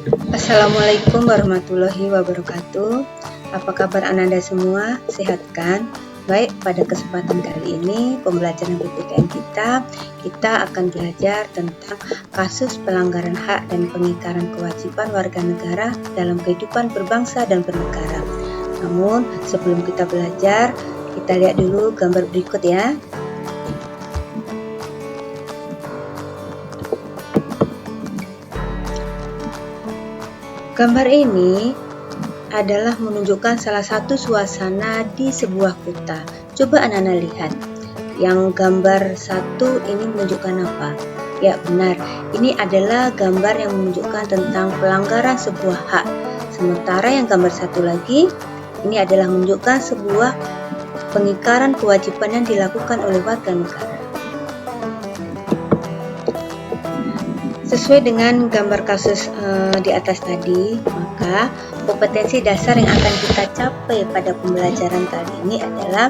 Assalamualaikum warahmatullahi wabarakatuh. Apa kabar Ananda semua? Sehat kan? Baik, pada kesempatan kali ini pembelajaran PPKN kita akan belajar tentang kasus pelanggaran hak dan pengingkaran kewajiban warga negara dalam kehidupan berbangsa dan bernegara. Namun, sebelum kita belajar, kita lihat dulu gambar berikut ya. Gambar ini adalah menunjukkan salah satu suasana di sebuah kota. Coba anak-anak lihat. Yang gambar satu ini menunjukkan apa? Ya benar, ini adalah gambar yang menunjukkan tentang pelanggaran sebuah hak. Sementara yang gambar satu lagi, ini adalah menunjukkan sebuah pengingkaran kewajiban yang dilakukan oleh warga negara. Sesuai dengan gambar kasus di atas tadi, maka kompetensi dasar yang akan kita capai pada pembelajaran kali ini adalah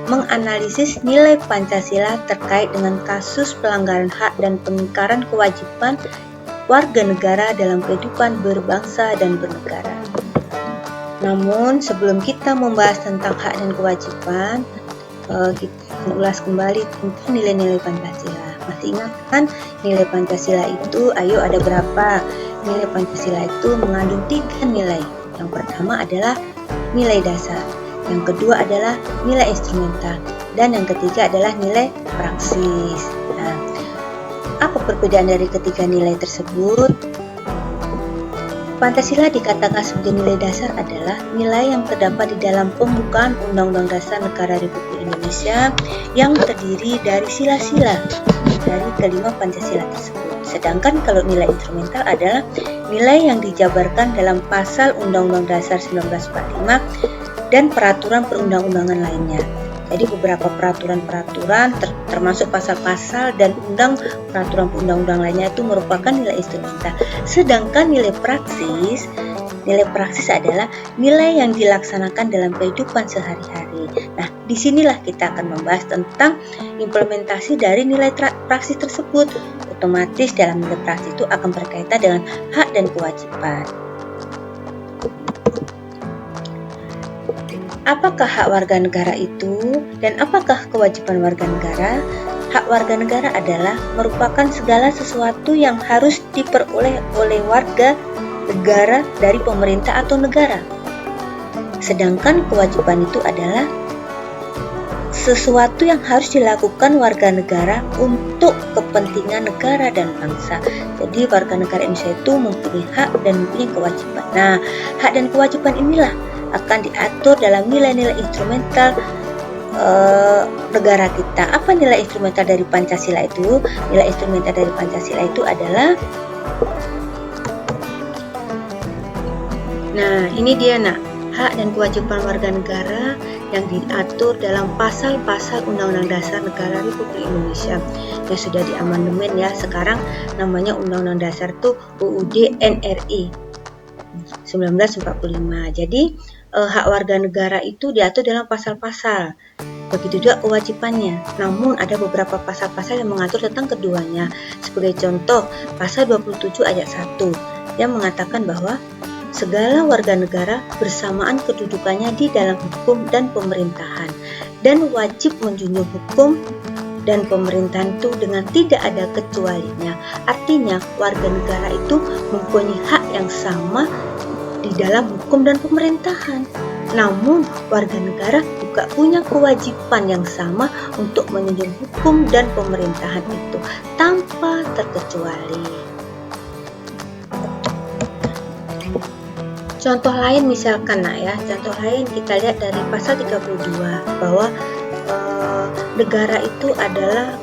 menganalisis nilai Pancasila terkait dengan kasus pelanggaran hak dan pengingkaran kewajiban warga negara dalam kehidupan berbangsa dan bernegara. Namun, sebelum kita membahas tentang hak dan kewajiban, kita akan ulas kembali tentang nilai-nilai Pancasila. Masih ingat kan nilai Pancasila itu? Ayo, ada berapa? Nilai Pancasila itu mengandung 3 nilai. Yang pertama adalah nilai dasar, yang kedua adalah nilai instrumental, dan yang ketiga adalah nilai praksis. Nah, apa perbedaan dari ketiga nilai tersebut? Pancasila dikatakan sebagai nilai dasar adalah nilai yang terdapat di dalam pembukaan Undang-Undang Dasar Negara Republik Indonesia yang terdiri dari sila-sila dari kelima Pancasila tersebut. Sedangkan kalau nilai instrumental adalah nilai yang dijabarkan dalam pasal Undang-Undang Dasar 1945 dan peraturan perundang-undangan lainnya. Jadi beberapa peraturan-peraturan termasuk pasal-pasal dan peraturan perundang-undang lainnya itu merupakan nilai instrumental. Sedangkan nilai praksis adalah nilai yang dilaksanakan dalam kehidupan sehari-hari. Nah, disinilah kita akan membahas tentang implementasi dari nilai praksis tersebut. Otomatis dalam nilai praksis itu akan berkaitan dengan hak dan kewajiban. Apakah hak warga negara itu dan apakah kewajiban warga negara? Hak warga negara adalah merupakan segala sesuatu yang harus diperoleh oleh warga negara dari pemerintah atau negara. Sedangkan kewajiban itu adalah sesuatu yang harus dilakukan warga negara untuk kepentingan negara dan bangsa. Jadi warga negara Indonesia itu mempunyai hak dan mempunyai kewajiban. Nah, hak dan kewajiban inilah akan diatur dalam nilai-nilai instrumental negara kita. Apa nilai instrumental dari Pancasila itu? Nilai instrumental dari Pancasila itu adalah, nah ini dia nak, hak dan kewajiban warga negara yang diatur dalam pasal-pasal Undang-Undang Dasar Negara Republik Indonesia yang sudah diamandemen ya. Sekarang namanya Undang-Undang Dasar itu UUD NRI 1945. Jadi hak warga negara itu diatur dalam pasal-pasal. Begitu juga kewajibannya. Namun ada beberapa pasal-pasal yang mengatur tentang keduanya. Sebagai contoh, pasal 27 ayat 1 yang mengatakan bahwa segala warga negara bersamaan kedudukannya di dalam hukum dan pemerintahan dan wajib menjunjung hukum dan pemerintahan itu dengan tidak ada kecualinya. Artinya warga negara itu mempunyai hak yang sama di dalam hukum dan pemerintahan. Namun warga negara juga punya kewajiban yang sama untuk menjunjung hukum dan pemerintahan itu tanpa terkecuali. Contoh lain misalkan contoh lain kita lihat dari pasal 32 bahwa negara itu adalah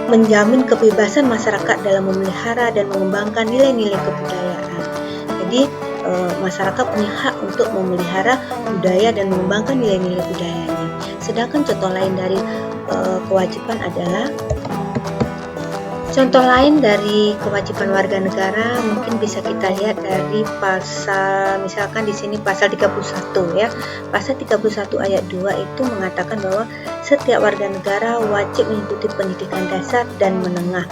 menjamin kebebasan masyarakat dalam memelihara dan mengembangkan nilai-nilai kebudayaan. Jadi masyarakat punya hak untuk memelihara budaya dan mengembangkan nilai-nilai budayanya. Sedangkan contoh lain dari kewajiban adalah, contoh lain dari kewajiban warga negara mungkin bisa kita lihat dari pasal, misalkan di sini pasal 31 ya. Pasal 31 ayat 2 itu mengatakan bahwa setiap warga negara wajib mengikuti pendidikan dasar dan menengah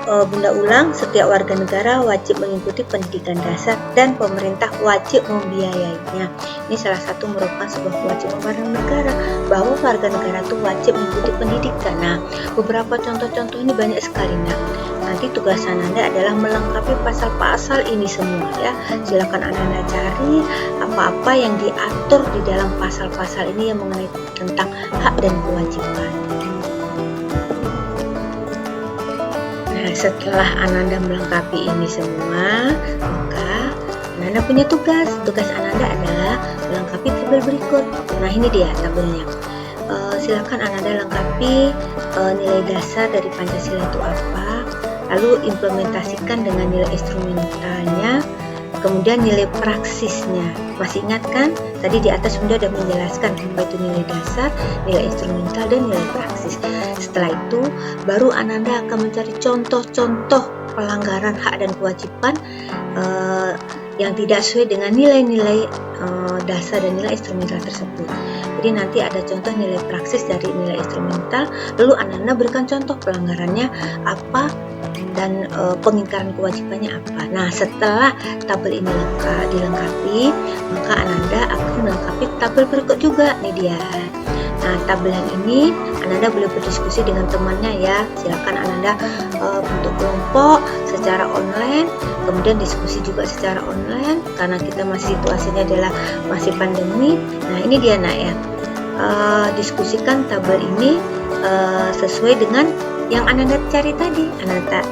Bunda ulang, setiap warga negara wajib mengikuti pendidikan dasar dan pemerintah wajib membiayainya. Ini salah satu merupakan sebuah kewajiban warga negara, bahwa warga negara itu wajib mengikuti pendidikan. Nah, beberapa contoh-contoh ini banyak sekali. Nah, nanti tugas Ananda adalah melengkapi pasal-pasal ini semua ya. Silakan Ananda cari apa-apa yang diatur di dalam pasal-pasal ini yang mengenai tentang hak dan kewajiban. Nah, setelah Ananda melengkapi ini semua, maka Ananda punya tugas. Tugas Ananda adalah melengkapi tabel berikut. Nah, ini dia tabelnya. Silakan Ananda lengkapi nilai dasar dari Pancasila itu apa, lalu implementasikan dengan nilai instrumentalnya, kemudian nilai praksisnya. Masih ingat kan? Tadi di atas Bunda sudah menjelaskan apa itu nilai dasar, nilai instrumental, dan nilai praksis. Setelah itu, baru Ananda akan mencari contoh-contoh pelanggaran hak dan kewajiban yang tidak sesuai dengan nilai-nilai dasar dan nilai instrumental tersebut. Jadi nanti ada contoh nilai praksis dari nilai instrumental, lalu Ananda berikan contoh pelanggarannya apa dan pengingkaran kewajibannya apa. Nah, setelah tabel ini dilengkapi, maka Ananda akan melengkapi tabel berikut juga. Nih dia. Nah, tabel yang ini Ananda boleh berdiskusi dengan temannya ya. Silakan Ananda bentuk kelompok secara online, kemudian diskusi juga secara online karena kita masih situasinya adalah masih pandemi. Nah, ini dia nak ya. Diskusikan tabel ini sesuai dengan yang Ananda cari tadi.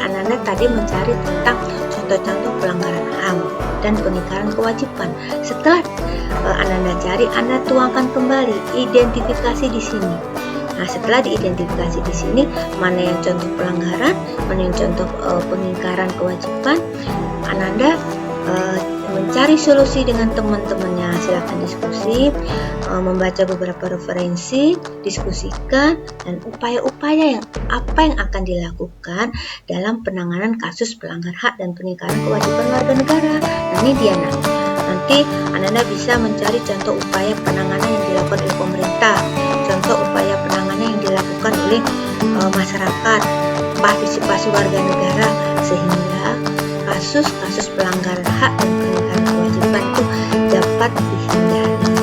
Ananda tadi mencari tentang contoh-contoh pelanggaran HAM dan pengingkaran kewajiban. Setelah Ananda cari, Anda tuangkan kembali identifikasi di sini. Nah, setelah diidentifikasi di sini, mana yang contoh pelanggaran, mana yang contoh pengingkaran kewajiban, Ananda mencari solusi dengan teman-temannya. Silakan diskusi, membaca beberapa referensi, diskusikan, dan upaya-upaya yang akan dilakukan dalam penanganan kasus pelanggar hak dan pengingkaran kewajiban warga negara. Nah, ini dia nak. Nanti Ananda bisa mencari contoh upaya penanganan yang dilakukan oleh pemerintah, contoh upaya penanganan yang dilakukan oleh masyarakat, partisipasi warga negara, sehingga kasus-kasus pelanggaran hak dan pengingkaran kewajiban itu dapat dihindari.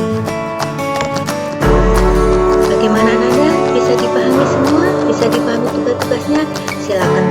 Bagaimana Ananda? Bisa dipahami semua? Bisa dipahami tugas-tugasnya? Silakan